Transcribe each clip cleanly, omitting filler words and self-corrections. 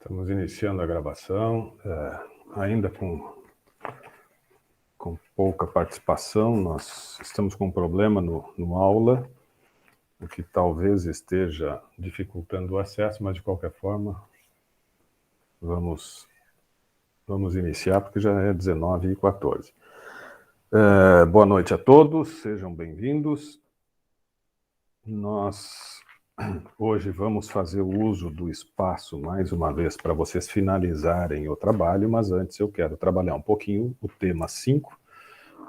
Estamos iniciando a gravação, ainda com pouca participação. Nós estamos com um problema no aula, o que talvez esteja dificultando o acesso, mas de qualquer forma vamos iniciar, porque já é 19h14. Boa noite a todos, sejam bem-vindos. Nós hoje vamos fazer o uso do espaço, mais uma vez, para vocês finalizarem o trabalho, mas antes eu quero trabalhar um pouquinho o tema 5,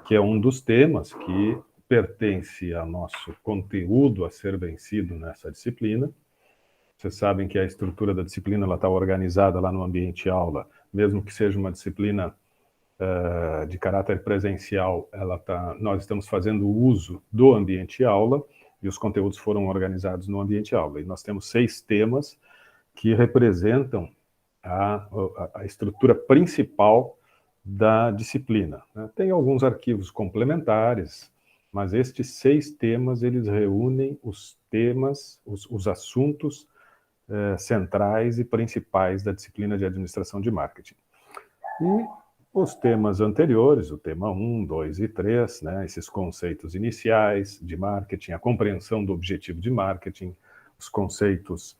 que é um dos temas que pertence ao nosso conteúdo a ser vencido nessa disciplina. Vocês sabem que a estrutura da disciplina está organizada lá no ambiente aula, mesmo que seja uma disciplina de caráter presencial, nós estamos fazendo uso do ambiente aula, e os conteúdos foram organizados no ambiente aula. E nós temos 6 temas que representam a estrutura principal da disciplina, né? Tem alguns arquivos complementares, mas estes 6 temas, eles reúnem os temas, os assuntos centrais e principais da disciplina de administração de marketing. E os temas anteriores, o tema 1, 2 e 3, né, esses conceitos iniciais de marketing, a compreensão do objetivo de marketing, os conceitos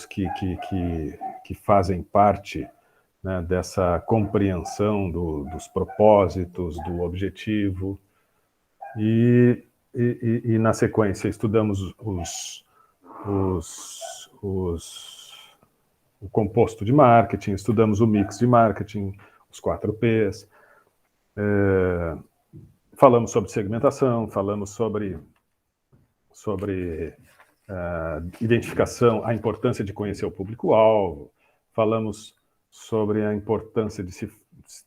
que fazem parte, né, dessa compreensão dos propósitos, do objetivo. E na sequência estudamos o composto de marketing, estudamos o mix de marketing, os 4 Ps, falamos sobre segmentação, falamos sobre identificação, a importância de conhecer o público-alvo, falamos sobre a importância de se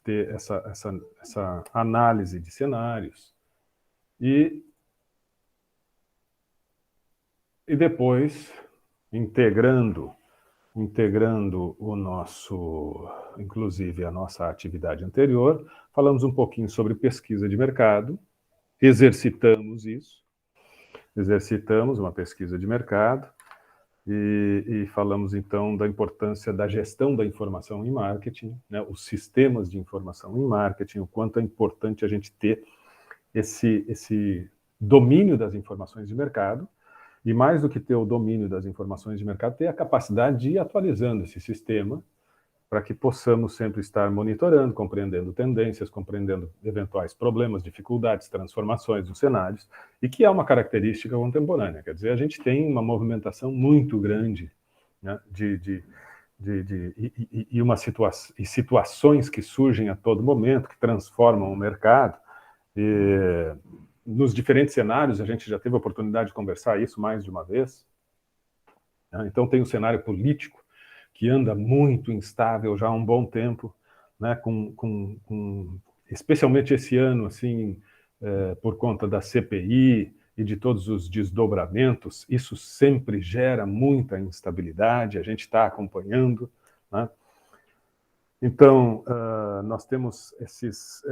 ter essa análise de cenários, e depois, integrando o nosso, inclusive a nossa atividade anterior, falamos um pouquinho sobre pesquisa de mercado, exercitamos uma pesquisa de mercado, e falamos então da importância da gestão da informação em marketing, né, os sistemas de informação em marketing, o quanto é importante a gente ter esse domínio das informações de mercado, e mais do que ter o domínio das informações de mercado, ter a capacidade de ir atualizando esse sistema para que possamos sempre estar monitorando, compreendendo tendências, compreendendo eventuais problemas, dificuldades, transformações dos cenários, e que é uma característica contemporânea. Quer dizer, a gente tem uma movimentação muito grande, né, situações que surgem a todo momento, que transformam o mercado. E nos diferentes cenários, a gente já teve a oportunidade de conversar isso mais de uma vez, né? Então tem o cenário político, que anda muito instável já há um bom tempo, né? Especialmente esse ano, assim, por conta da CPI e de todos os desdobramentos, isso sempre gera muita instabilidade, a gente está acompanhando, né? Então, nós temos esses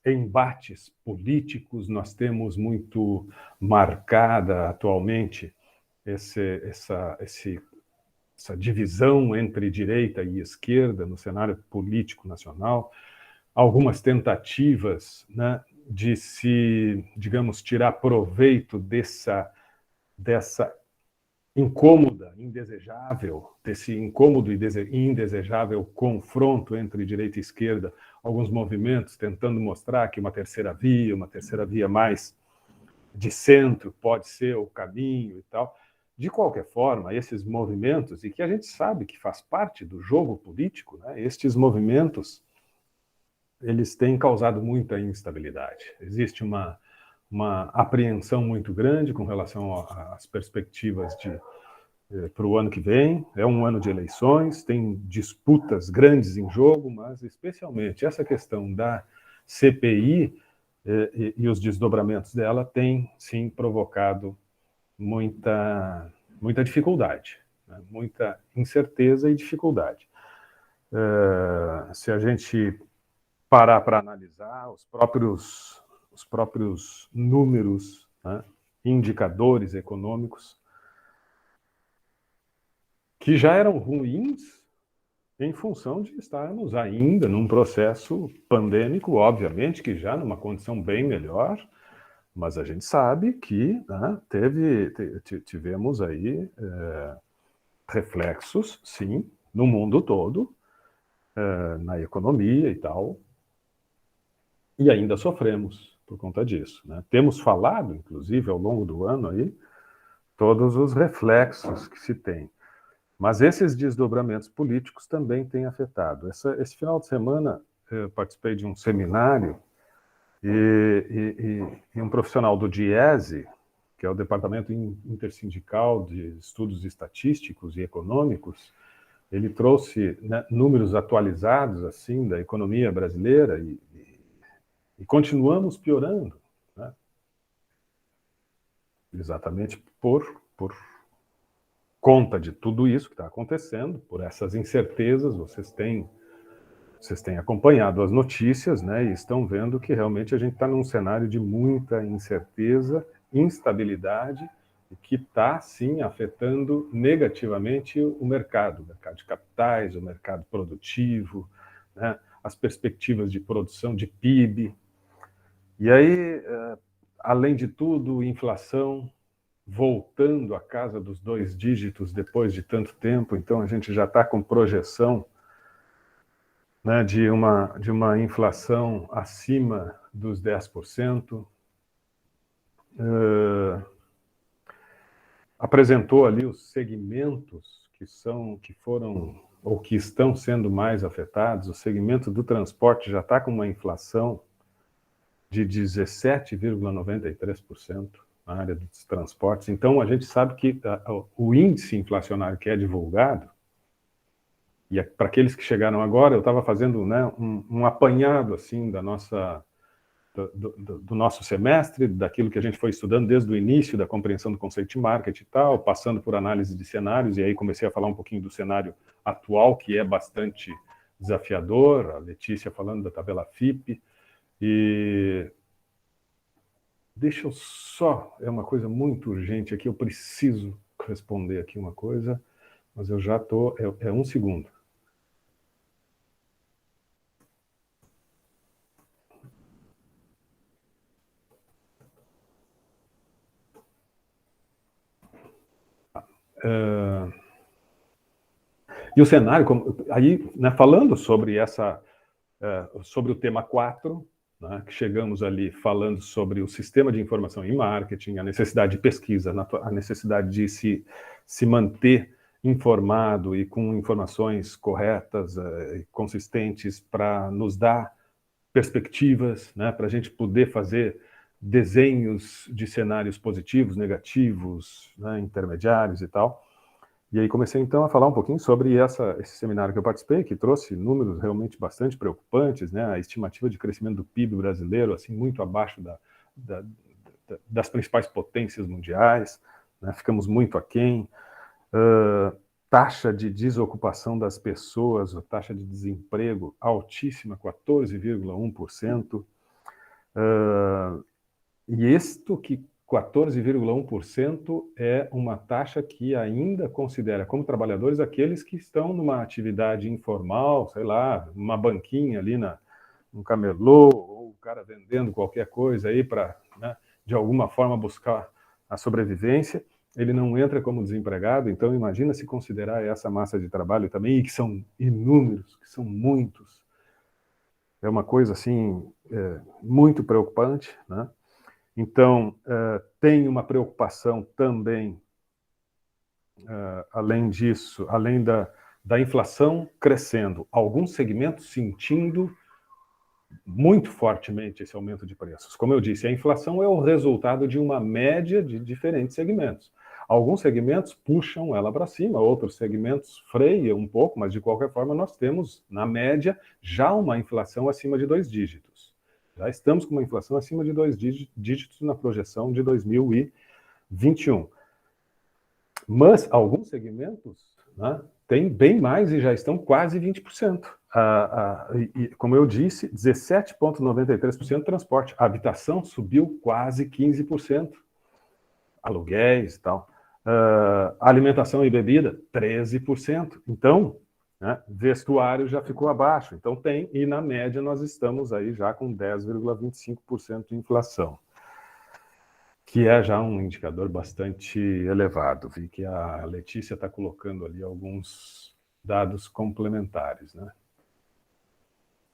embates políticos, nós temos muito marcada atualmente essa divisão entre direita e esquerda no cenário político nacional, algumas tentativas, né, de se, digamos, tirar proveito desse incômodo e indesejável confronto entre direita e esquerda, alguns movimentos tentando mostrar que uma terceira via mais de centro pode ser o caminho e tal. De qualquer forma, esses movimentos, e que a gente sabe que faz parte do jogo político, né, estes movimentos, eles têm causado muita instabilidade. Existe uma apreensão muito grande com relação às perspectivas para o ano que vem. É um ano de eleições, tem disputas grandes em jogo, mas especialmente essa questão da CPI e os desdobramentos dela tem, sim, provocado muita dificuldade, né? Muita incerteza e dificuldade. Se a gente parar para analisar os próprios números, né, indicadores econômicos, que já eram ruins em função de estarmos ainda num processo pandêmico, obviamente que já numa condição bem melhor, mas a gente sabe que, né, tivemos aí reflexos, sim, no mundo todo, na economia e tal, e ainda sofremos por conta disso, né? Temos falado, inclusive, ao longo do ano aí, todos os reflexos que se tem. Mas esses desdobramentos políticos também têm afetado. Esse final de semana, eu participei de um seminário e um profissional do DIESE, que é o Departamento Intersindical de Estudos Estatísticos e Econômicos, ele trouxe, né, números atualizados assim da economia brasileira e continuamos piorando, né? Exatamente por conta de tudo isso que está acontecendo, por essas incertezas. Vocês têm acompanhado as notícias, né, e estão vendo que realmente a gente está num cenário de muita incerteza, instabilidade, que está, sim, afetando negativamente o mercado de capitais, o mercado produtivo, né, as perspectivas de produção de PIB. E aí, além de tudo, inflação voltando à casa dos 2 dígitos depois de tanto tempo, então a gente já está com projeção, né, de uma inflação acima dos 10%. Apresentou ali os segmentos que foram ou que estão sendo mais afetados. O segmento do transporte já está com uma inflação de 17,93% na área dos transportes. Então, a gente sabe que o índice inflacionário que é divulgado, e para aqueles que chegaram agora, eu estava fazendo, né, um apanhado assim do nosso semestre, daquilo que a gente foi estudando desde o início da compreensão do conceito de marketing e tal, passando por análise de cenários, e aí comecei a falar um pouquinho do cenário atual, que é bastante desafiador, a Letícia falando da tabela FIPE, e deixa eu só, é uma coisa muito urgente aqui, eu preciso responder aqui uma coisa, mas eu já estou, é um segundo. E o cenário, aí, né, falando sobre sobre o tema 4, né, que chegamos ali falando sobre o sistema de informação e marketing, a necessidade de pesquisa, a necessidade de se manter informado e com informações corretas e consistentes para nos dar perspectivas, né, para a gente poder fazer desenhos de cenários positivos, negativos, né, intermediários e tal. E aí comecei então a falar um pouquinho sobre esse seminário que eu participei, que trouxe números realmente bastante preocupantes, né? A estimativa de crescimento do PIB brasileiro, assim, muito abaixo das principais potências mundiais, né? Ficamos muito aquém. Taxa de desocupação das pessoas, a taxa de desemprego altíssima, 14,1%. E isto que 14,1% é uma taxa que ainda considera como trabalhadores aqueles que estão numa atividade informal, sei lá, uma banquinha ali num camelô, ou o cara vendendo qualquer coisa aí para, né, de alguma forma buscar a sobrevivência. Ele não entra como desempregado, então imagina se considerar essa massa de trabalho também, e que são inúmeros, que são muitos. É uma coisa assim muito preocupante, né? Então, tem uma preocupação também, além disso, além da inflação crescendo, alguns segmentos sentindo muito fortemente esse aumento de preços. Como eu disse, a inflação é o resultado de uma média de diferentes segmentos. Alguns segmentos puxam ela para cima, outros segmentos freiam um pouco, mas de qualquer forma nós temos, na média, já uma inflação acima de 2 dígitos. Já estamos com uma inflação acima de 2 dígitos na projeção de 2021. Mas alguns segmentos, né, têm bem mais e já estão quase 20%. Como eu disse, 17,93% transporte. A habitação subiu quase 15%. Aluguéis e tal. Alimentação e bebida, 13%. Então, né, vestuário já ficou abaixo. Então tem, e na média nós estamos aí já com 10,25% de inflação, que é já um indicador bastante elevado. Vi que a Letícia está colocando ali alguns dados complementares, né?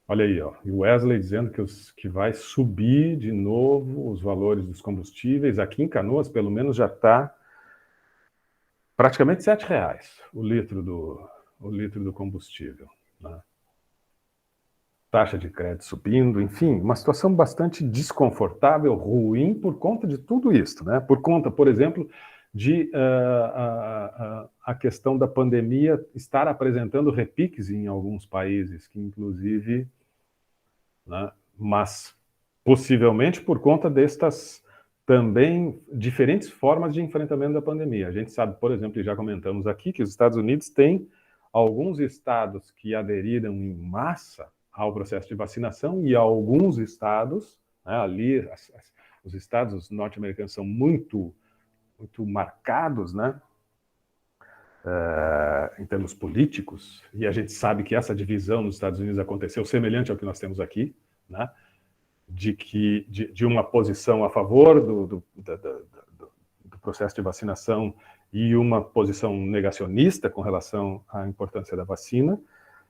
Olha aí, ó, e o Wesley dizendo que vai subir de novo os valores dos combustíveis. Aqui em Canoas, pelo menos, já está praticamente R$ 7 o litro do combustível, né? Taxa de crédito subindo, enfim, uma situação bastante desconfortável, ruim, por conta de tudo isso, né? Por conta, por exemplo, de a questão da pandemia estar apresentando repiques em alguns países, que inclusive, né, mas possivelmente por conta destas também diferentes formas de enfrentamento da pandemia. A gente sabe, por exemplo, e já comentamos aqui, que os Estados Unidos têm alguns estados que aderiram em massa ao processo de vacinação e alguns estados, né, ali, os estados norte-americanos são muito marcados, né, em termos políticos, e a gente sabe que essa divisão nos Estados Unidos aconteceu semelhante ao que nós temos aqui, né, de uma posição a favor do processo de vacinação e uma posição negacionista com relação à importância da vacina,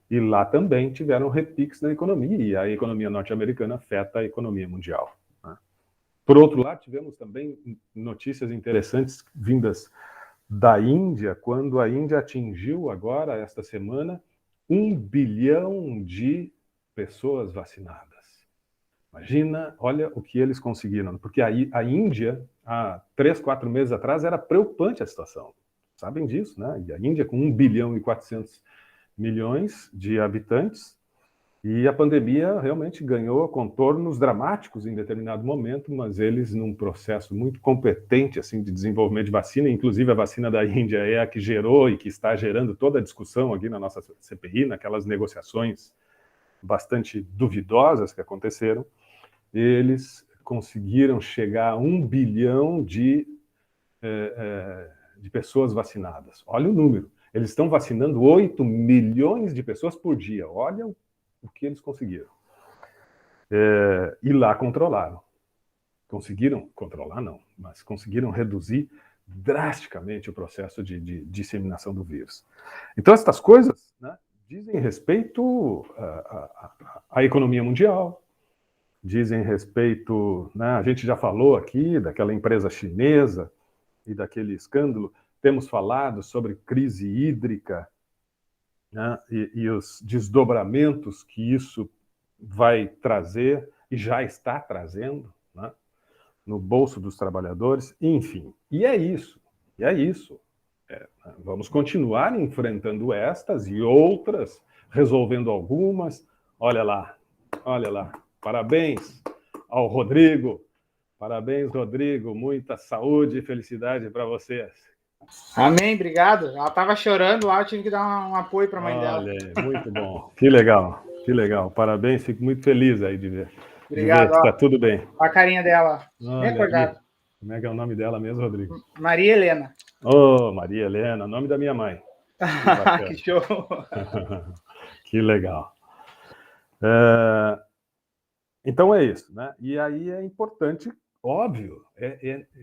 e lá também tiveram repiques na economia, e a economia norte-americana afeta a economia mundial, né? Por outro lado, tivemos também notícias interessantes vindas da Índia, quando a Índia atingiu agora, esta semana, 1 bilhão de pessoas vacinadas. Imagina, olha o que eles conseguiram, porque a Índia, há 3, 4 meses atrás, era preocupante a situação. Sabem disso, né? E a Índia, com 1 bilhão e 400 milhões de habitantes, e a pandemia realmente ganhou contornos dramáticos em determinado momento, mas eles, num processo muito competente assim, de desenvolvimento de vacina, inclusive a vacina da Índia é a que gerou e que está gerando toda a discussão aqui na nossa CPI, naquelas negociações bastante duvidosas que aconteceram, eles conseguiram chegar a 1 bilhão de pessoas vacinadas. Olha o número. Eles estão vacinando 8 milhões de pessoas por dia. Olha o que eles conseguiram. E lá controlaram. Conseguiram controlar, não, mas conseguiram reduzir drasticamente o processo de disseminação do vírus. Então, estas coisas, né, dizem respeito à economia mundial, dizem respeito, né, a gente já falou aqui daquela empresa chinesa e daquele escândalo, temos falado sobre crise hídrica, né, e os desdobramentos que isso vai trazer e já está trazendo, né, no bolso dos trabalhadores, enfim. E é isso. Vamos continuar enfrentando estas e outras, resolvendo algumas. Olha lá. Parabéns ao Rodrigo. Parabéns, Rodrigo. Muita saúde e felicidade para vocês. Amém, obrigado. Ela estava chorando lá, eu tive que dar um apoio para a mãe dela. Olha, muito bom. Que legal. Parabéns, fico muito feliz aí de ver. Obrigado. Está tudo bem. A carinha dela. Olha, acordado. Como é que é o nome dela mesmo, Rodrigo? Maria Helena. Oh, Maria Helena, nome da minha mãe. Que show. Que legal. Então é isso, né? E aí é importante, óbvio,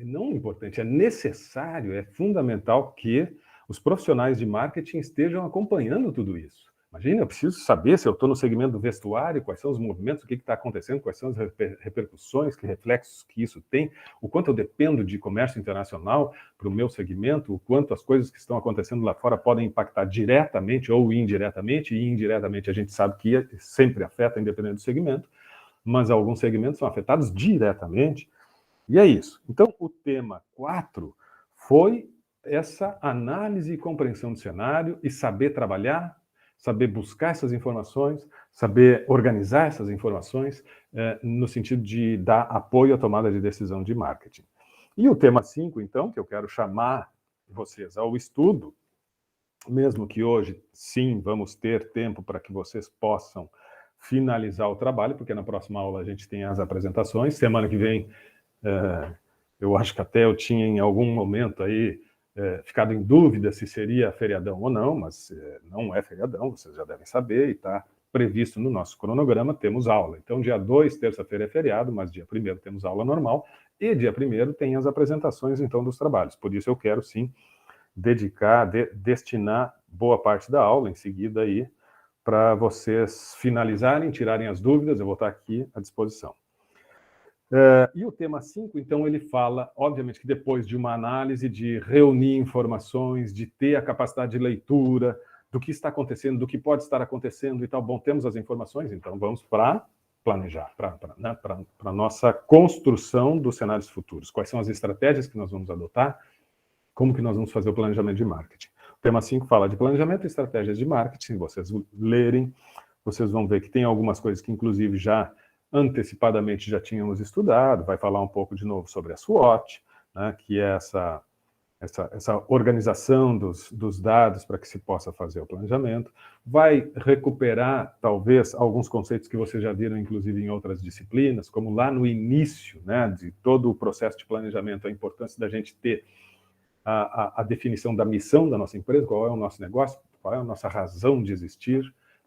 não importante, é necessário, é fundamental que os profissionais de marketing estejam acompanhando tudo isso. Imagina, eu preciso saber se eu estou no segmento do vestuário, quais são os movimentos, o que está acontecendo, quais são as repercussões, que reflexos que isso tem, o quanto eu dependo de comércio internacional para o meu segmento, o quanto as coisas que estão acontecendo lá fora podem impactar diretamente ou indiretamente, e indiretamente a gente sabe que sempre afeta, independente do segmento, mas alguns segmentos são afetados diretamente, e é isso. Então, o tema 4 foi essa análise e compreensão do cenário e saber trabalhar, saber buscar essas informações, saber organizar essas informações, no sentido de dar apoio à tomada de decisão de marketing. E o tema 5, então, que eu quero chamar vocês ao estudo, mesmo que hoje, sim, vamos ter tempo para que vocês possam finalizar o trabalho, porque na próxima aula a gente tem as apresentações. Semana que vem, eu acho que até eu tinha em algum momento aí ficado em dúvida se seria feriadão ou não, mas não é feriadão, vocês já devem saber, e está previsto no nosso cronograma, temos aula. Então, dia 2, terça-feira é feriado, mas dia 1º temos aula normal, e dia 1º tem as apresentações, então, dos trabalhos. Por isso eu quero, sim, destinar boa parte da aula em seguida aí, para vocês finalizarem, tirarem as dúvidas, eu vou estar aqui à disposição. E o tema 5, então, ele fala, obviamente, que depois de uma análise, de reunir informações, de ter a capacidade de leitura, do que está acontecendo, do que pode estar acontecendo e tal. Bom, temos as informações, então vamos para planejar, para a nossa construção dos cenários futuros. Quais são as estratégias que nós vamos adotar? Como que nós vamos fazer o planejamento de marketing? O tema 5 fala de planejamento e estratégias de marketing. Se vocês lerem, vocês vão ver que tem algumas coisas que, inclusive, já antecipadamente já tínhamos estudado. Vai falar um pouco de novo sobre a SWOT, né, que é essa organização dos dados para que se possa fazer o planejamento. Vai recuperar, talvez, alguns conceitos que vocês já viram, inclusive, em outras disciplinas, como lá no início, né, de todo o processo de planejamento, a importância da gente ter a definição da missão da nossa empresa, qual é o nosso negócio, qual é a nossa razão de existir,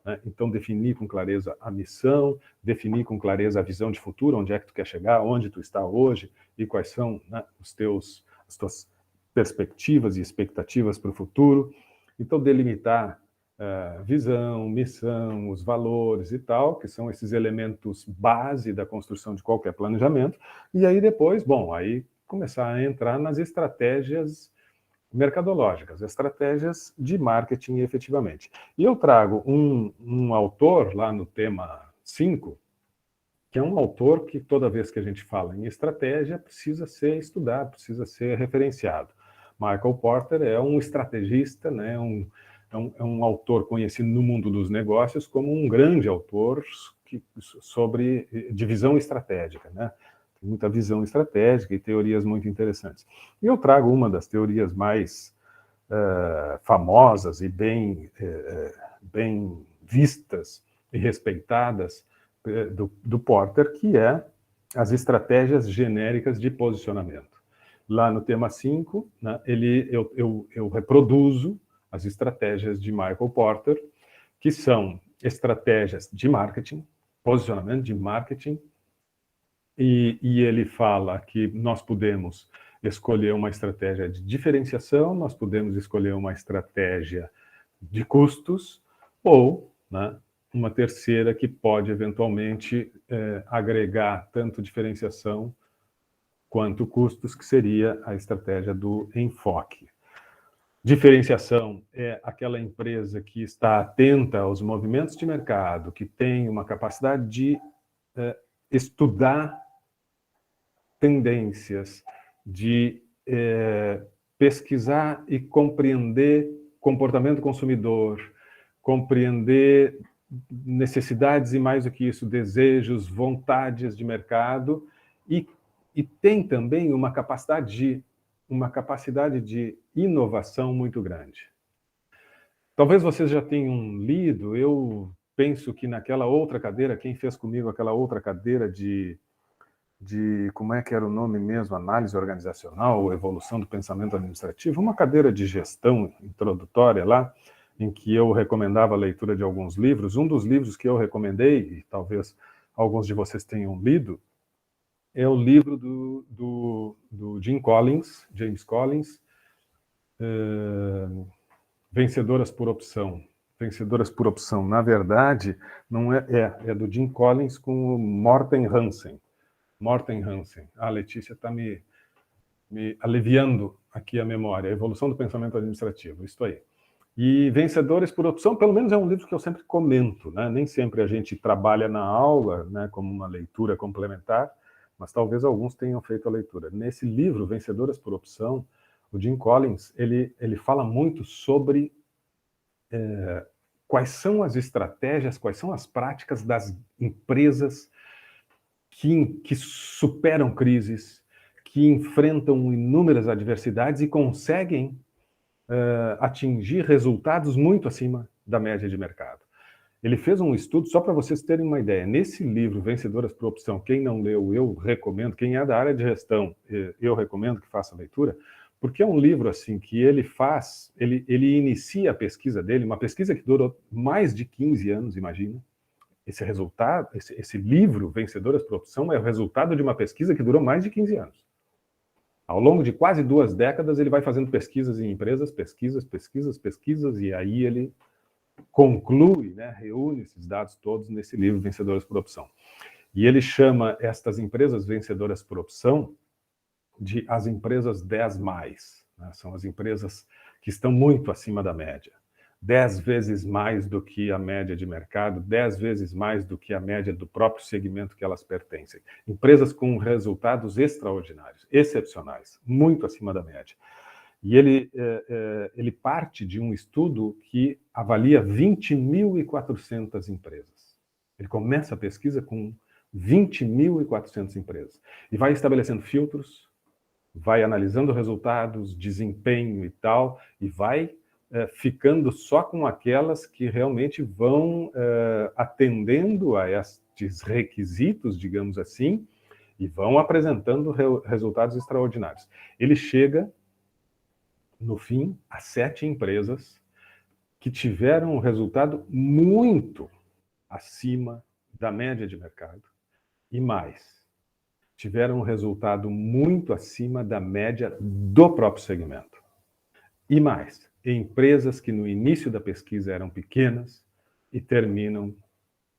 né? Então, definir com clareza a missão, definir com clareza a visão de futuro, onde é que tu quer chegar, onde tu está hoje, e quais são, né, as tuas perspectivas e expectativas para o futuro. Então, delimitar visão, missão, os valores e tal, que são esses elementos base da construção de qualquer planejamento. E aí depois, bom, aí começar a entrar nas estratégias mercadológicas, estratégias de marketing efetivamente. E eu trago um autor lá no tema 5, que é um autor que toda vez que a gente fala em estratégia precisa ser estudado, precisa ser referenciado. Michael Porter é um estrategista, né, é um autor conhecido no mundo dos negócios como um grande autor sobre divisão estratégica, né? Tem muita visão estratégica e teorias muito interessantes. E eu trago uma das teorias mais famosas e bem vistas e respeitadas do Porter, que é as estratégias genéricas de posicionamento. Lá no tema 5, né, eu reproduzo as estratégias de Michael Porter, que são estratégias de marketing, posicionamento de marketing, e ele fala que nós podemos escolher uma estratégia de diferenciação, nós podemos escolher uma estratégia de custos, ou, né, uma terceira que pode eventualmente agregar tanto diferenciação quanto custos, que seria a estratégia do enfoque. Diferenciação é aquela empresa que está atenta aos movimentos de mercado, que tem uma capacidade de estudar tendências, de pesquisar e compreender comportamento do consumidor, compreender necessidades e, mais do que isso, desejos, vontades de mercado, e tem também uma capacidade de inovação muito grande. Talvez vocês já tenham lido, eu penso que naquela outra cadeira, quem fez comigo aquela outra cadeira de como é que era o nome mesmo, análise organizacional ou evolução do pensamento administrativo, uma cadeira de gestão introdutória lá, em que eu recomendava a leitura de alguns livros. Um dos livros que eu recomendei, e talvez alguns de vocês tenham lido, é o livro do James Collins, Vencedoras por Opção. Vencedoras por Opção, na verdade, não é do Jim Collins com o Morten Hansen. A Letícia está me aliviando aqui a memória. A Evolução do Pensamento Administrativo, isso aí. E Vencedores por Opção, pelo menos é um livro que eu sempre comento, né? Nem sempre a gente trabalha na aula, né, como uma leitura complementar, mas talvez alguns tenham feito a leitura. Nesse livro, Vencedoras por Opção, o Jim Collins, ele fala muito sobre quais são as estratégias, quais são as práticas das empresas que superam crises, que enfrentam inúmeras adversidades e conseguem atingir resultados muito acima da média de mercado. Ele fez um estudo, só para vocês terem uma ideia, nesse livro, Vencedoras por Opção, quem não leu, eu recomendo, quem é da área de gestão, eu recomendo que faça a leitura, porque é um livro assim que ele faz, ele inicia a pesquisa dele, uma pesquisa que durou mais de 15 anos, imagina. Esse resultado, esse livro, Vencedoras por Opção, é o resultado de uma pesquisa que durou mais de 15 anos. Ao longo de quase 2 décadas, ele vai fazendo pesquisas em empresas, pesquisas, e aí ele conclui, né, reúne esses dados todos nesse livro, Vencedoras por Opção. E ele chama estas empresas vencedoras por opção de as empresas 10+, né? São as empresas que estão muito acima da média. 10 vezes mais do que a média de mercado, 10 vezes mais do que a média do próprio segmento que elas pertencem. Empresas com resultados extraordinários, excepcionais, muito acima da média. E ele parte de um estudo que avalia 20.400 empresas. Ele começa a pesquisa com 20.400 empresas e vai estabelecendo filtros, vai analisando resultados, desempenho e tal, e vai ficando só com aquelas que realmente vão atendendo a estes requisitos, digamos assim, e vão apresentando resultados extraordinários. Ele chega, no fim, a 7 empresas que tiveram um resultado muito acima da média de mercado e mais, tiveram um resultado muito acima da média do próprio segmento. E mais, empresas que no início da pesquisa eram pequenas e terminam,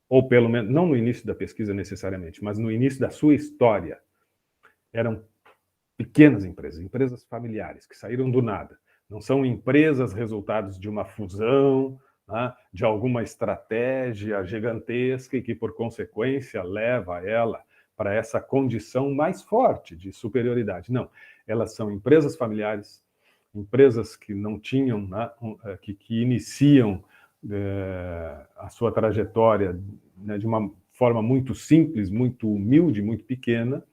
ou pelo menos, não no início da pesquisa necessariamente, mas no início da sua história, eram pequenas empresas, empresas familiares, que saíram do nada. Não são empresas resultados de uma fusão, né, de alguma estratégia gigantesca e que, por consequência, leva ela para essa condição mais forte de superioridade. Não, elas são empresas familiares, empresas que não tinham, né, que iniciam a sua trajetória, né, de uma forma muito simples, muito humilde, muito pequena,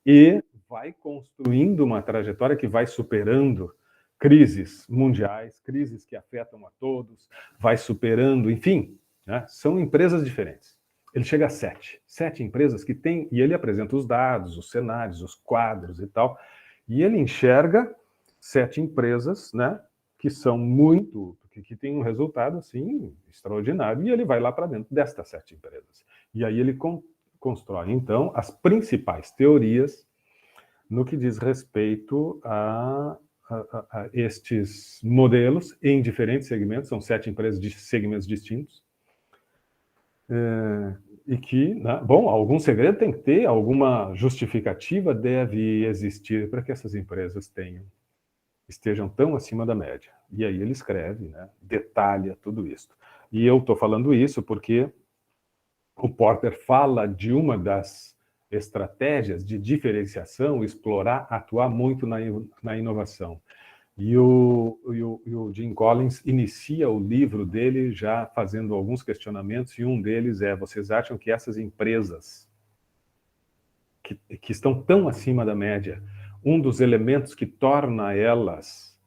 e vai construindo uma trajetória que vai superando crises mundiais, crises que afetam a todos, vai superando, enfim, né, são empresas diferentes. Ele chega a 7 empresas que tem, e ele apresenta os dados, os cenários, os quadros e tal, e ele enxerga 7 empresas, né, que são muito, que têm um resultado assim extraordinário, e ele vai lá para dentro destas 7 empresas. E aí ele constrói, então, as principais teorias no que diz respeito a estes modelos em diferentes segmentos, são 7 empresas de segmentos distintos, e que, né, bom, algum segredo tem que ter, alguma justificativa deve existir para que essas empresas estejam tão acima da média. E aí ele escreve, né, detalha tudo isso. E eu estou falando isso porque o Porter fala de uma das estratégias de diferenciação, explorar, atuar muito na inovação. E o Jim Collins inicia o livro dele já fazendo alguns questionamentos, e um deles é: vocês acham que essas empresas que estão tão acima da média, um dos elementos que torna elas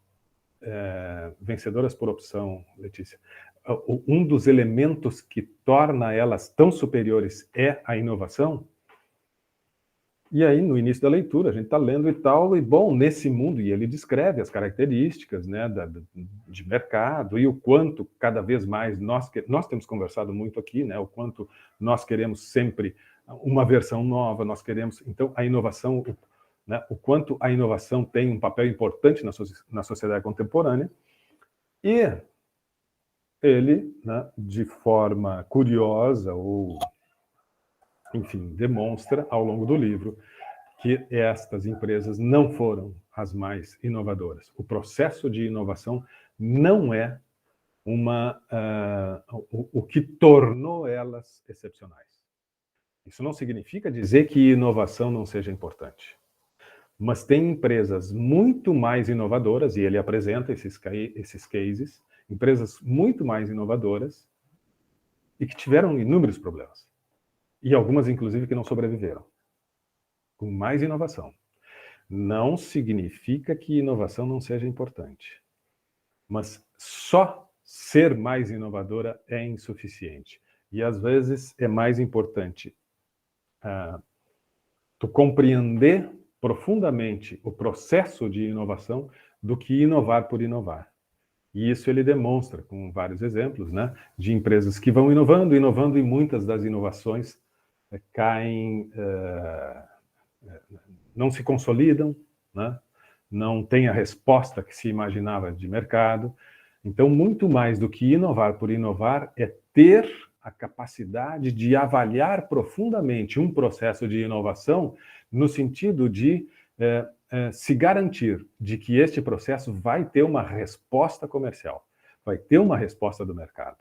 vencedoras por opção, Letícia, um dos elementos que torna elas tão superiores é a inovação? E aí, no início da leitura, a gente está lendo e tal, e bom, nesse mundo, e ele descreve as características, né, de mercado, e o quanto cada vez mais nós temos conversado muito aqui, né, o quanto nós queremos sempre uma versão nova, nós queremos, então, a inovação, né, o quanto a inovação tem um papel importante na sociedade contemporânea, e ele, né, de forma curiosa, ou, enfim, demonstra ao longo do livro que estas empresas não foram as mais inovadoras. O processo de inovação não é o que tornou elas excepcionais. Isso não significa dizer que inovação não seja importante. Mas tem empresas muito mais inovadoras, e ele apresenta esses cases, empresas muito mais inovadoras e que tiveram inúmeros problemas. E algumas, inclusive, que não sobreviveram. Com mais inovação. Não significa que inovação não seja importante. Mas só ser mais inovadora é insuficiente. E, às vezes, é mais importante tu compreender profundamente o processo de inovação do que inovar por inovar. E isso ele demonstra com vários exemplos, né, de empresas que vão inovando, e muitas das inovações caem, não se consolidam, né, não têm a resposta que se imaginava de mercado. Então, muito mais do que inovar por inovar é ter a capacidade de avaliar profundamente um processo de inovação no sentido de se garantir de que este processo vai ter uma resposta comercial, vai ter uma resposta do mercado.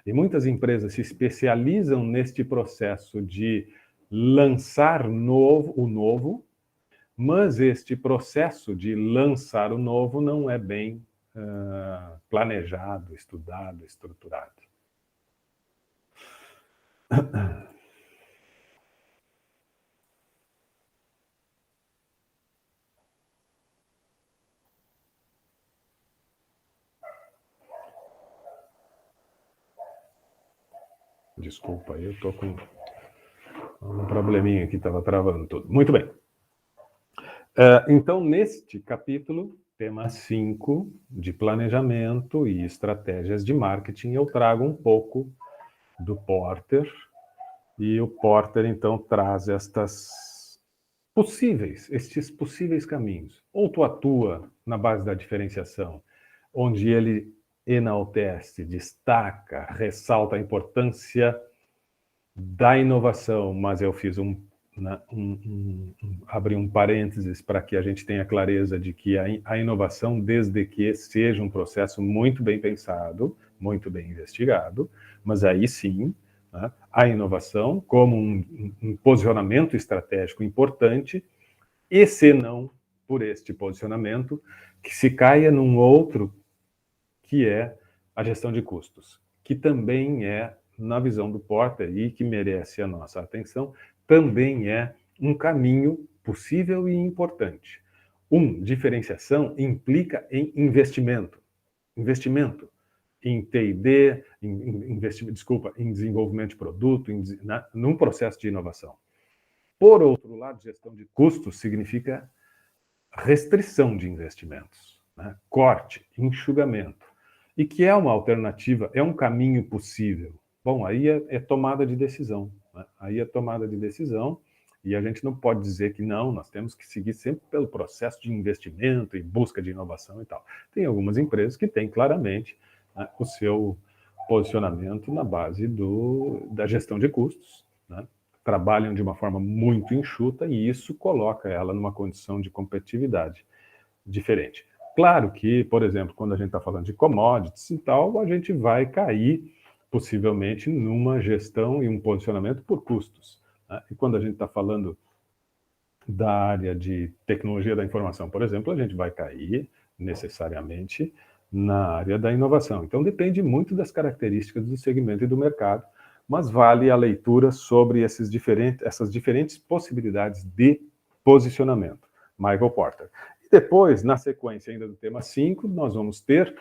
E muitas empresas se especializam neste processo de lançar o novo, mas este processo de lançar o novo não é bem planejado, estudado, estruturado. Desculpa, eu estou com um probleminha aqui, estava travando tudo. Muito bem. Então, neste capítulo, tema 5, de planejamento e estratégias de marketing, eu trago um pouco do Porter, e o Porter, então, traz estes possíveis caminhos. Ou tu atua na base da diferenciação, onde ele enaltece, destaca, ressalta a importância da inovação, mas eu fiz abri um parênteses para que a gente tenha clareza de que a inovação, desde que seja um processo muito bem pensado, muito bem investigado, mas aí sim, né, a inovação como um posicionamento estratégico importante, e se não por este posicionamento, que se caia num outro, que é a gestão de custos, que também é, na visão do Porter, e que merece a nossa atenção, também é um caminho possível e importante. Diferenciação implica em investimento em T&D, em desenvolvimento de produto, num processo de inovação. Por outro lado, gestão de custos significa restrição de investimentos, né? Corte, enxugamento, e que é uma alternativa, é um caminho possível. Bom, aí é tomada de decisão, né? Aí é tomada de decisão, e a gente não pode dizer que não, nós temos que seguir sempre pelo processo de investimento e busca de inovação e tal. Tem algumas empresas que têm claramente, né, o seu posicionamento na base da gestão de custos, né? Trabalham de uma forma muito enxuta e isso coloca ela numa condição de competitividade diferente. Claro que, por exemplo, quando a gente está falando de commodities e tal, a gente vai cair possivelmente numa gestão e um posicionamento por custos, né? E quando a gente está falando da área de tecnologia da informação, por exemplo, a gente vai cair necessariamente na área da inovação. Então depende muito das características do segmento e do mercado, mas vale a leitura sobre essas diferentes possibilidades de posicionamento. Michael Porter. E depois, na sequência ainda do tema 5, nós vamos ter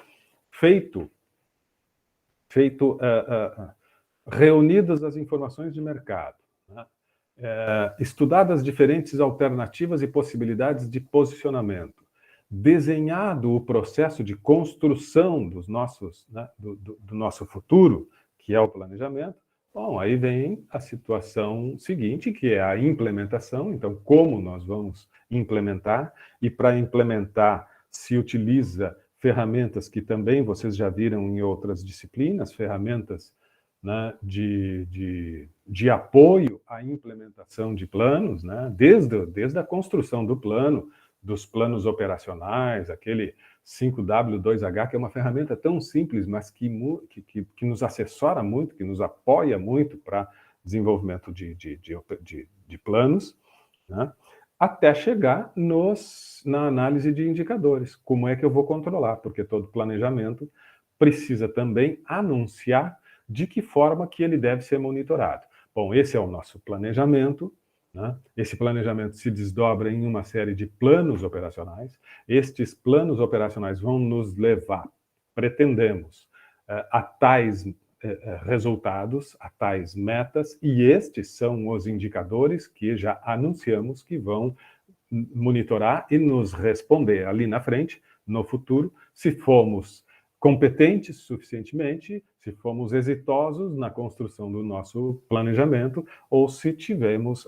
reunidas as informações de mercado, né? Estudadas diferentes alternativas e possibilidades de posicionamento, desenhado o processo de construção do nosso futuro, que é o planejamento. Bom, aí vem a situação seguinte, que é a implementação. Então, como nós vamos implementar? E para implementar se utiliza ferramentas que também vocês já viram em outras disciplinas, ferramentas, né, de apoio à implementação de planos, né, desde a construção do plano, dos planos operacionais, aquele 5W2H, que é uma ferramenta tão simples, mas que nos assessora muito, que nos apoia muito para desenvolvimento de planos, né? Até chegar na análise de indicadores. Como é que eu vou controlar? Porque todo planejamento precisa também anunciar de que forma que ele deve ser monitorado. Bom, esse é o nosso planejamento, né? Esse planejamento se desdobra em uma série de planos operacionais. Estes planos operacionais vão nos levar, pretendemos, a tais resultados, a tais metas, e estes são os indicadores que já anunciamos que vão monitorar e nos responder ali na frente, no futuro, se fomos competentes suficientemente, se fomos exitosos na construção do nosso planejamento ou se tivemos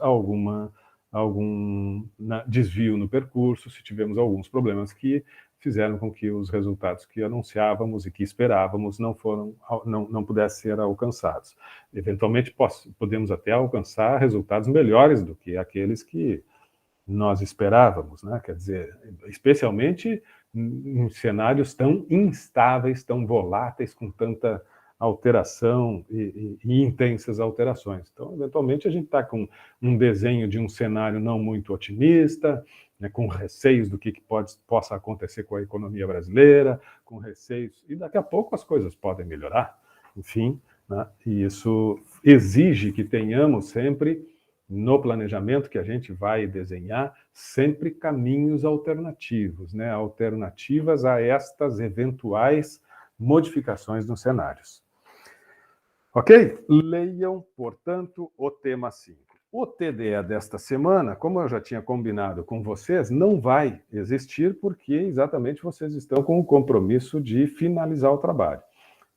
algum desvio no percurso, se tivemos alguns problemas que fizeram com que os resultados que anunciávamos e que esperávamos não pudessem ser alcançados. Eventualmente, podemos até alcançar resultados melhores do que aqueles que nós esperávamos, né? Quer dizer, especialmente em cenários tão instáveis, tão voláteis, com tanta alteração e intensas alterações. Então, eventualmente, a gente está com um desenho de um cenário não muito otimista, né, com receios do que possa acontecer com a economia brasileira, com receios, e daqui a pouco as coisas podem melhorar, enfim, né, e isso exige que tenhamos sempre, no planejamento que a gente vai desenhar, sempre caminhos alternativos, né, alternativas a estas eventuais modificações nos cenários. Ok? Leiam, portanto, o tema 5. O TDE desta semana, como eu já tinha combinado com vocês, não vai existir porque exatamente vocês estão com o compromisso de finalizar o trabalho.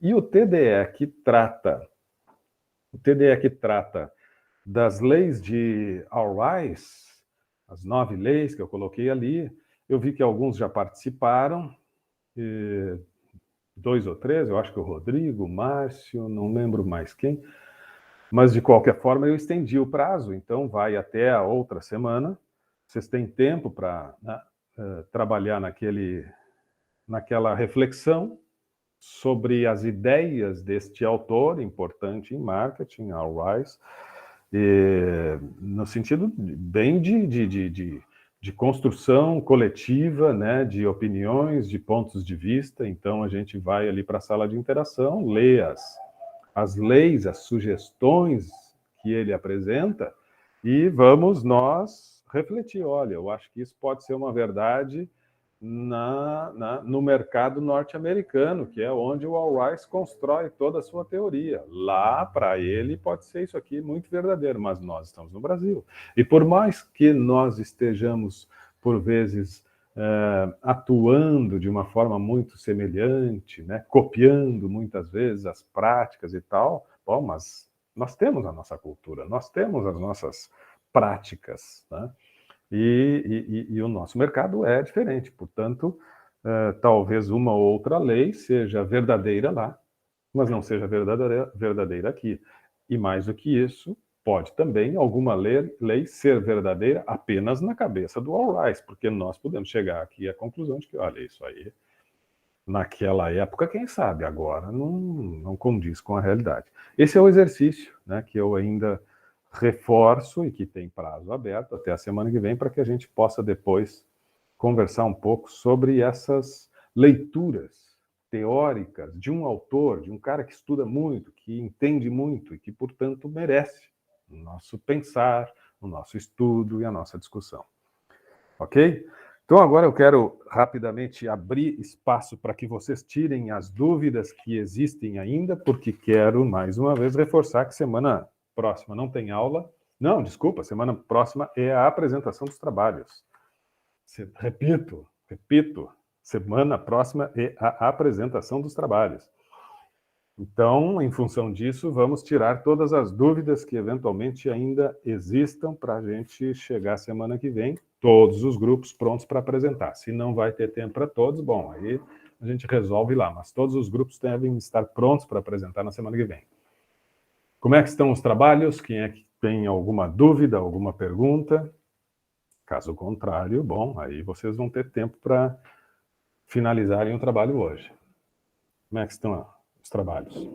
E o TDE que trata das leis de All-Rise, as 9 leis que eu coloquei ali, eu vi que alguns já participaram, 2 ou 3, eu acho que o Rodrigo, o Márcio, não lembro mais quem, mas de qualquer forma eu estendi o prazo, então vai até a outra semana, vocês têm tempo para trabalhar naquela reflexão sobre as ideias deste autor importante em marketing, All-Rise, no sentido bem de construção coletiva, né, de opiniões, de pontos de vista. Então, a gente vai ali para a sala de interação, lê as leis, as sugestões que ele apresenta e vamos nós refletir. Olha, eu acho que isso pode ser uma verdade no mercado norte-americano, que é onde o All-Rise constrói toda a sua teoria. Lá, para ele, pode ser isso aqui muito verdadeiro, mas nós estamos no Brasil. E por mais que nós estejamos, por vezes, atuando de uma forma muito semelhante, né, copiando muitas vezes as práticas e tal, bom, mas nós temos a nossa cultura, nós temos as nossas práticas, né? E o nosso mercado é diferente, portanto, talvez uma ou outra lei seja verdadeira lá, mas não seja verdadeira aqui. E mais do que isso, pode também alguma lei ser verdadeira apenas na cabeça do All-Rise, porque nós podemos chegar aqui à conclusão de que, olha, isso aí, naquela época, quem sabe, agora não condiz com a realidade. Esse é o exercício, né, que eu ainda reforço e que tem prazo aberto até a semana que vem para que a gente possa depois conversar um pouco sobre essas leituras teóricas de um autor, de um cara que estuda muito, que entende muito e que, portanto, merece o nosso pensar, o nosso estudo e a nossa discussão. Ok? Então, agora eu quero rapidamente abrir espaço para que vocês tirem as dúvidas que existem ainda, porque quero, mais uma vez, reforçar que semana próxima não tem aula. Não, desculpa, semana próxima é a apresentação dos trabalhos. Repito, semana próxima é a apresentação dos trabalhos. Então, em função disso, vamos tirar todas as dúvidas que eventualmente ainda existam para a gente chegar semana que vem, todos os grupos prontos para apresentar. Se não vai ter tempo para todos, bom, aí a gente resolve lá, mas todos os grupos devem estar prontos para apresentar na semana que vem. Como é que estão os trabalhos? Quem é que tem alguma dúvida, alguma pergunta? Caso contrário, bom, aí vocês vão ter tempo para finalizarem o trabalho hoje. Como é que estão os trabalhos?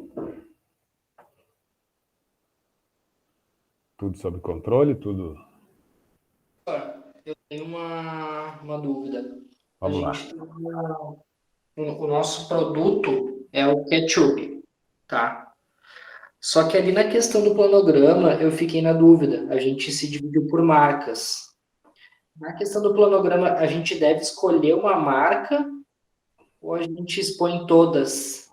Tudo sob controle? Tudo? Eu tenho uma dúvida. Vamos lá. O nosso produto é o ketchup, tá? Só que ali na questão do planograma, eu fiquei na dúvida. A gente se dividiu por marcas. Na questão do planograma, a gente deve escolher uma marca ou a gente expõe todas?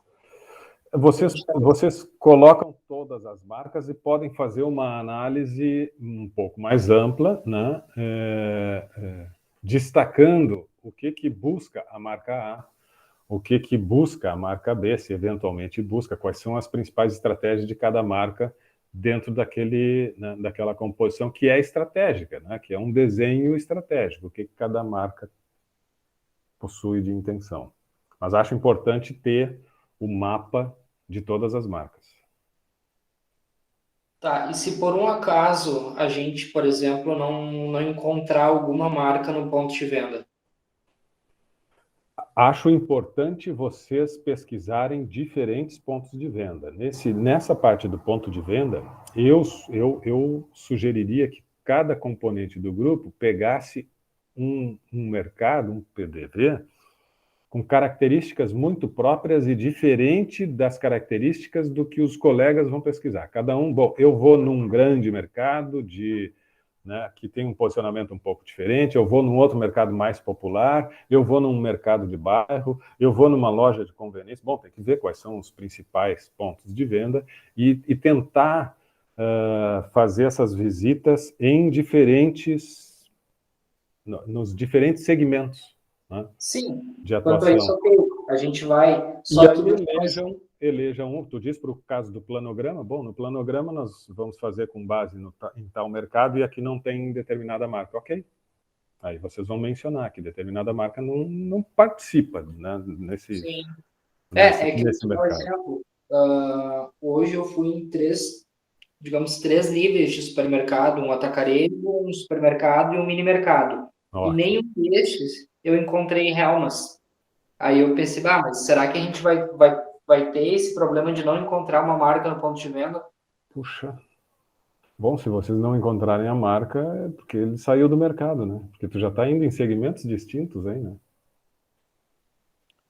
Vocês colocam todas as marcas e podem fazer uma análise um pouco mais ampla, né? Destacando o que busca a marca A, o que busca a marca B, se eventualmente busca, quais são as principais estratégias de cada marca dentro daquela composição que é estratégica, né? Que é um desenho estratégico, o que cada marca possui de intenção. Mas acho importante ter o mapa de todas as marcas. Tá, e se por um acaso a gente, por exemplo, não encontrar alguma marca no ponto de venda? Acho importante vocês pesquisarem diferentes pontos de venda. Nessa parte do ponto de venda, eu sugeriria que cada componente do grupo pegasse um mercado, um PDV, com características muito próprias e diferente das características do que os colegas vão pesquisar. Cada um, bom, eu vou num grande mercado que tem um posicionamento um pouco diferente, eu vou num outro mercado mais popular, eu vou num mercado de bairro, eu vou numa loja de conveniência. Bom, tem que ver quais são os principais pontos de venda e tentar fazer essas visitas nos diferentes segmentos, né, Sim, de quanto a isso, atuação. ok. A gente vai. E Só aí que depois. elejam um. Tu diz para o caso do planograma, bom, no planograma nós vamos fazer com base em tal mercado e aqui não tem determinada marca. Ok. Aí vocês vão mencionar que determinada marca não participa, né, Sim. Que, nesse por mercado. exemplo, hoje eu fui em digamos, três níveis de supermercado, um atacarejo, um supermercado e um mini mercado. E Ótimo. nenhum destes eu encontrei Helmas. Aí eu pensei, mas será que a gente vai ter esse problema de não encontrar uma marca no ponto de venda? Puxa. Bom, se vocês não encontrarem a marca, é porque ele saiu do mercado, né? Porque tu já está indo em segmentos distintos aí, né?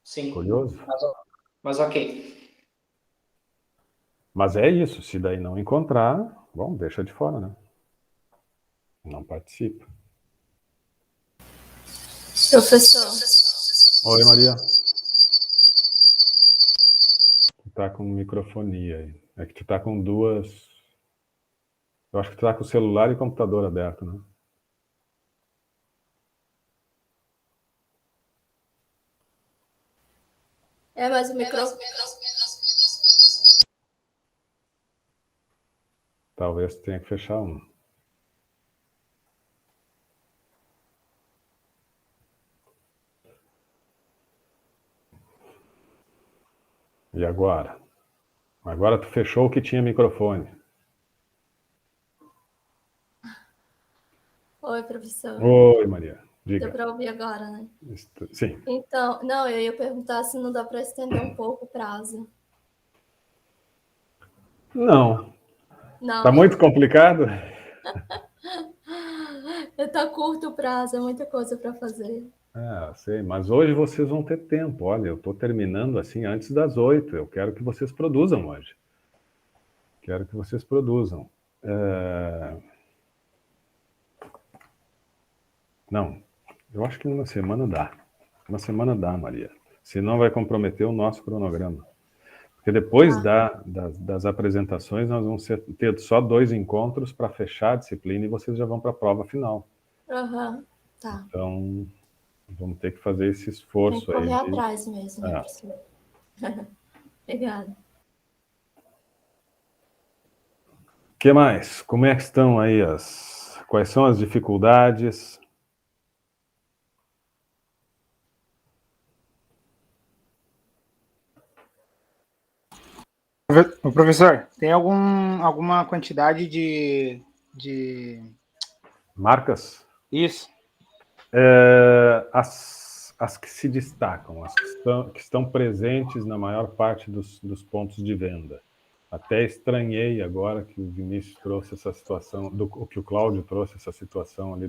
Sim, Curioso. mas ok. Mas é isso, se daí não encontrar, bom, deixa de fora, né? Não participa. Professor, Oi, Maria. Tu tá com microfonia aí. É que tu tá com duas. Eu acho que tu tá com o celular e o computador aberto, né? mas o microfone. Talvez tu tenha que fechar um. E agora? Agora tu fechou o que tinha microfone. Oi, professor. Oi, Maria. Deu Diga. para ouvir agora, né? Sim. Então, não, eu ia perguntar se não dá para estender um pouco o prazo. Não. Não. Tá muito complicado? Tá curto o prazo, é muita coisa para fazer. Sei, mas hoje vocês vão ter tempo. Olha, eu estou terminando assim antes das 8. Eu quero que vocês produzam hoje. Quero que vocês produzam. Não, eu acho que uma semana dá. Uma semana dá, Maria. Senão vai comprometer o nosso cronograma. Porque depois das apresentações, nós vamos ter só 2 encontros para fechar a disciplina e vocês já vão para a prova final. Aham, tá. Então, vamos ter que fazer esse esforço aí. Tem que correr aí. atrás mesmo, né, professor? Obrigada. O que mais? Como é que estão aí quais são as dificuldades? O professor, tem alguma quantidade de... Marcas? Isso. As que se destacam, as que estão presentes na maior parte dos pontos de venda. Até estranhei agora que o Vinícius trouxe essa situação, que o Cláudio trouxe essa situação ali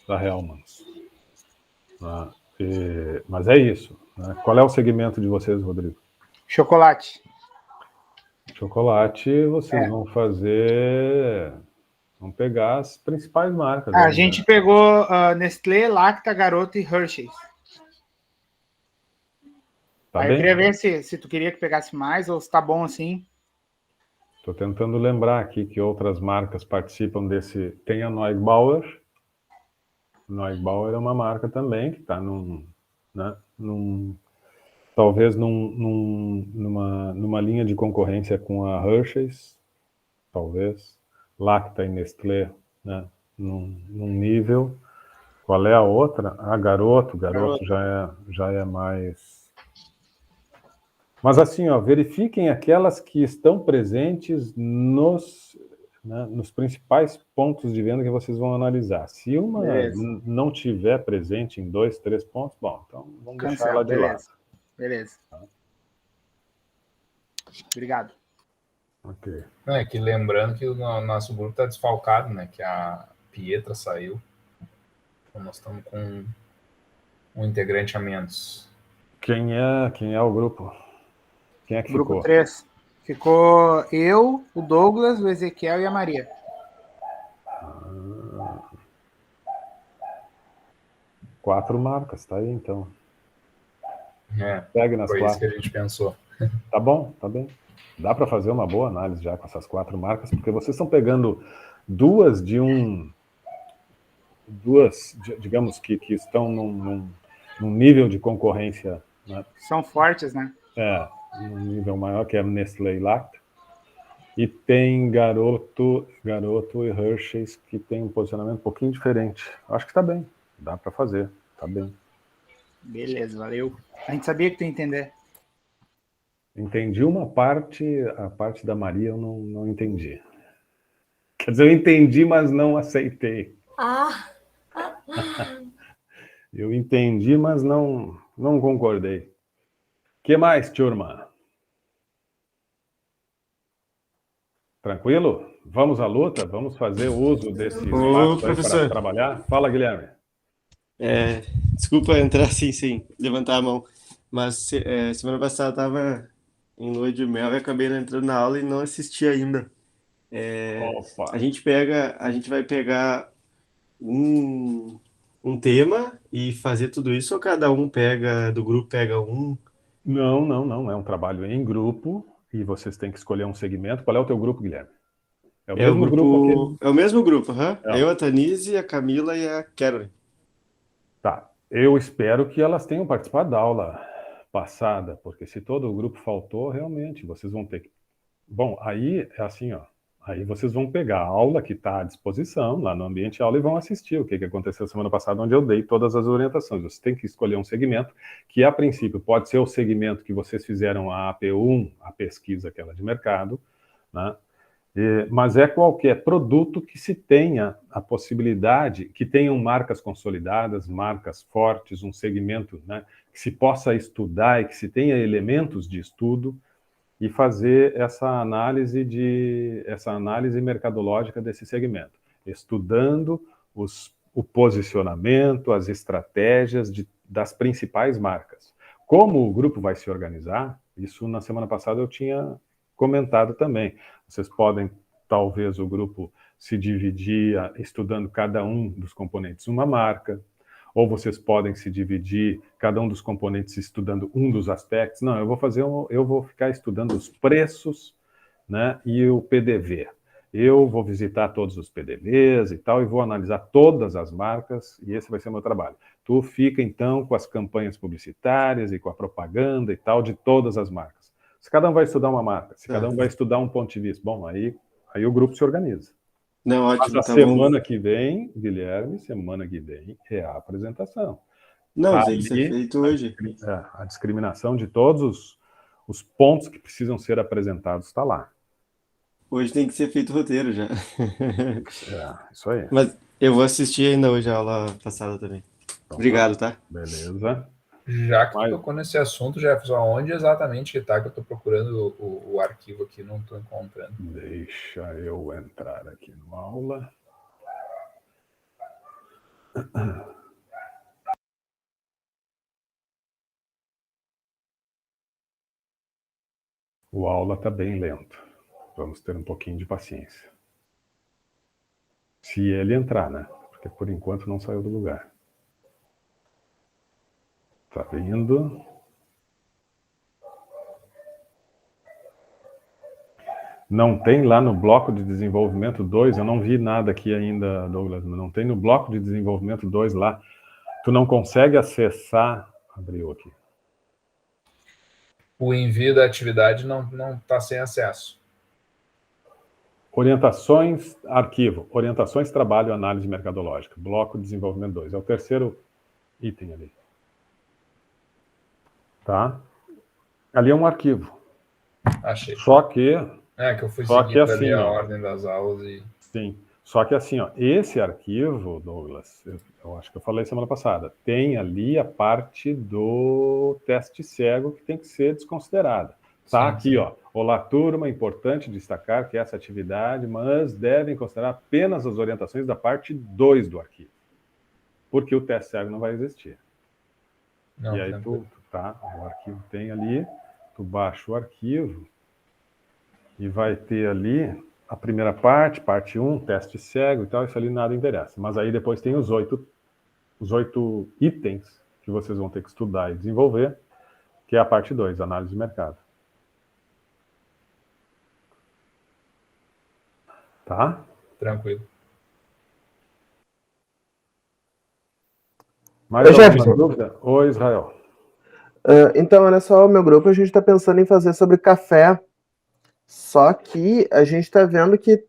da Hellmann's. Mas é isso. Né? Qual é o segmento de vocês, Rodrigo? Chocolate. Chocolate, vocês vão fazer... Vão pegar as principais marcas. A gente pegou Nestlé, Lacta, Garoto e Hershey's. Tá aí bem? Eu queria ver se tu queria que pegasse mais ou se tá bom assim. Estou tentando lembrar aqui que outras marcas participam desse. Tem a Neugbauer. Neugbauer é uma marca também que está talvez numa linha de concorrência com a Hershey's, talvez. Lacta e Nestlé, né? Num nível. Qual é a outra? A Garoto. Garoto já é mais. Mas assim, ó, verifiquem aquelas que estão presentes nos principais pontos de venda que vocês vão analisar. Se uma não tiver presente em 2, 3 pontos, bom, então vamos deixar ela de lado. Beleza. Obrigado. Ok. É que lembrando que o nosso grupo está desfalcado, né? Que a Pietra saiu. Então nós estamos com um integrante a menos. Quem é o grupo? Quem é que Grupo ficou? 3. Ficou eu, o Douglas, o Ezequiel e a Maria. 4 marcas, tá aí então. Pegue nas foi 4. isso que a gente pensou. Tá bom, tá bem. Dá para fazer uma boa análise já com essas 4 marcas, porque vocês estão pegando duas, digamos que estão num nível de concorrência, né? São fortes, né? Num nível maior, que é Nestlé e Lacta. E tem Garoto e Hershey's, que tem um posicionamento um pouquinho diferente. Acho que tá bem, dá para fazer, tá bem. Beleza, valeu. A gente sabia que tu ia entender. Entendi uma parte, a parte da Maria eu não entendi. Quer dizer, eu entendi, mas não aceitei. Eu entendi, mas não concordei. Que mais, turma? Tranquilo? Vamos à luta? Vamos fazer uso desse espaço aí para trabalhar? Fala, Guilherme. Desculpa entrar assim, sem levantar a mão, mas semana passada eu estava em lua de mel e acabei não entrando na aula e não assisti ainda. A gente vai pegar um tema e fazer tudo isso, ou cada um do grupo pega um? Não. É um trabalho em grupo e vocês têm que escolher um segmento. Qual é o teu grupo, Guilherme? É o mesmo grupo aqui? É o mesmo grupo, Eu, a Tanise, a Camila e a Carolyn. Tá. Eu espero que elas tenham participado da aula passada, porque se todo o grupo faltou, realmente, vocês vão ter que... Bom, aí é assim, ó. Aí vocês vão pegar a aula que está à disposição lá no ambiente aula e vão assistir o que aconteceu semana passada, onde eu dei todas as orientações. Você tem que escolher um segmento que, a princípio, pode ser o segmento que vocês fizeram a AP1, a pesquisa aquela de mercado, né? Mas é qualquer produto que se tenha a possibilidade, que tenham marcas consolidadas, marcas fortes, um segmento, né, que se possa estudar e que se tenha elementos de estudo e fazer essa análise mercadológica desse segmento, estudando o posicionamento, as estratégias das principais marcas. Como o grupo vai se organizar, isso na semana passada eu tinha comentado também. Vocês podem, talvez, o grupo se dividir estudando cada um dos componentes uma marca, ou vocês podem se dividir, cada um dos componentes estudando um dos aspectos. Não, eu vou ficar estudando os preços, né, e o PDV. Eu vou visitar todos os PDVs e tal, e vou analisar todas as marcas, e esse vai ser o meu trabalho. Tu fica, então, com as campanhas publicitárias e com a propaganda e tal de todas as marcas. Se cada um vai estudar uma marca, se cada um vai estudar um ponto de vista, bom, aí o grupo se organiza. Não, ótimo. Mas a semana que vem, Guilherme, semana que vem é a apresentação. Não, tem que ser feito hoje. A discriminação de todos os pontos que precisam ser apresentados está lá. Hoje tem que ser feito o roteiro já. Isso aí. Mas eu vou assistir ainda hoje a aula passada também. Então, obrigado, tá? Beleza. Já que tocou nesse assunto, Jefferson, onde exatamente que está que eu estou procurando o arquivo aqui, não estou encontrando. Deixa eu entrar aqui no aula. O aula está bem lento. Vamos ter um pouquinho de paciência. Se ele entrar, né? Porque por enquanto não saiu do lugar. Tá vindo. Não tem lá no bloco de desenvolvimento 2, eu não vi nada aqui ainda, Douglas, não tem no bloco de desenvolvimento 2 lá. Tu não consegue acessar, abriu aqui. O envio da atividade não está sem acesso. Orientações, arquivo, orientações, trabalho, análise mercadológica, bloco de desenvolvimento 2, é o terceiro item ali. Tá? Ali é um arquivo. Achei. Só que... que eu fui só seguindo que assim, ali a ordem das aulas e... Sim. Só que assim, ó, esse arquivo, Douglas, eu acho que eu falei semana passada, tem ali a parte do teste cego que tem que ser desconsiderada. Tá aqui, sim. Ó. Olá, turma, importante destacar que essa atividade, mas devem considerar apenas as orientações da parte 2 do arquivo. Porque o teste cego não vai existir. Não, e aí tá, o arquivo tem ali, tu baixa o arquivo e vai ter ali a primeira parte 1, teste cego e tal, isso ali nada interessa. Mas aí depois tem os 8 itens que vocês vão ter que estudar e desenvolver, que é a parte 2, análise de mercado. Tá? Tranquilo. Mais alguma dúvida? Oi, Israel. Então, olha só, o meu grupo, a gente está pensando em fazer sobre café, só que a gente está vendo que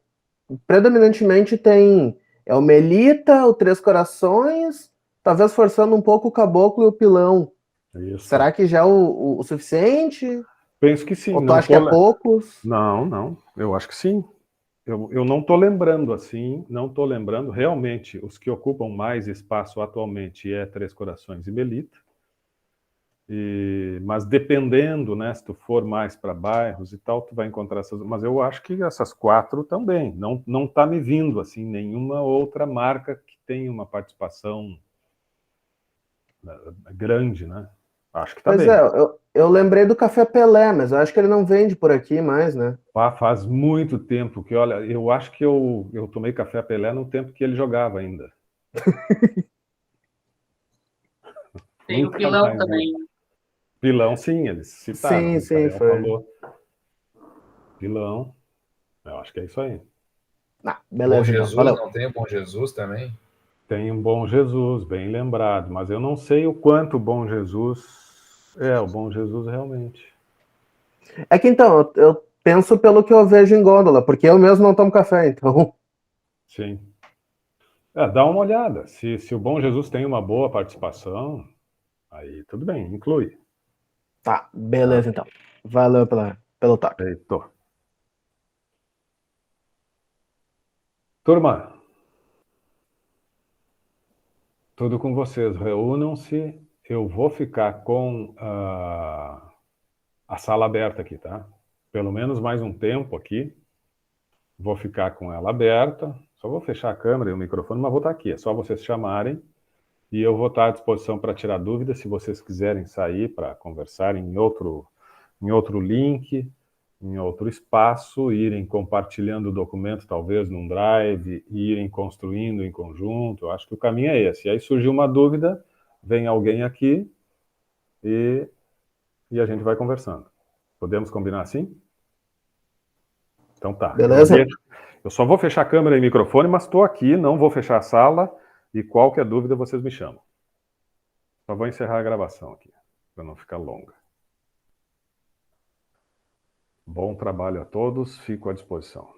predominantemente tem o Melita, o Três Corações, talvez forçando um pouco o Caboclo e o Pilão. Isso. Será que já é o suficiente? Penso que sim. Ou tu acha que é poucos? Não, eu acho que sim. Eu não estou lembrando assim, não estou lembrando. Realmente, os que ocupam mais espaço atualmente é Três Corações e Melita. Mas dependendo, né, se tu for mais para bairros e tal, tu vai encontrar essas... Mas eu acho que essas 4 também. Não está me vindo assim nenhuma outra marca que tenha uma participação grande, né? Acho que tá bem. Pois é, eu lembrei do Café Pelé, mas eu acho que ele não vende por aqui mais, né? Faz muito tempo que, olha, eu acho que eu tomei Café Pelé no tempo que ele jogava ainda. Tem o Pilão também. Pilão, sim, eles citaram. Sim, foi. Falou. Pilão, eu acho que é isso aí. Beleza, Bom Jesus, então. Valeu. Não tem o Bom Jesus também? Tem um Bom Jesus, bem lembrado, mas eu não sei o quanto o Bom Jesus o Bom Jesus realmente. É que então, eu penso pelo que eu vejo em gôndola, porque eu mesmo não tomo café, então... Sim. Dá uma olhada. Se o Bom Jesus tem uma boa participação, aí tudo bem, inclui. Tá, beleza então. Valeu pelo toque. Feito. Turma, tudo com vocês. Reúnam-se. Eu vou ficar com a sala aberta aqui, tá? Pelo menos mais um tempo aqui. Vou ficar com ela aberta. Só vou fechar a câmera e o microfone, mas vou estar aqui. É só vocês chamarem. E eu vou estar à disposição para tirar dúvidas. Se vocês quiserem sair para conversar em outro link, em outro espaço, irem compartilhando o documento, talvez num drive, irem construindo em conjunto. Eu acho que o caminho é esse. E aí surgiu uma dúvida, vem alguém aqui e a gente vai conversando. Podemos combinar assim? Então tá. Beleza. Eu só vou fechar a câmera e microfone, mas estou aqui, não vou fechar a sala, e qualquer dúvida vocês me chamam. Só vou encerrar a gravação aqui, para não ficar longa. Bom trabalho a todos, fico à disposição.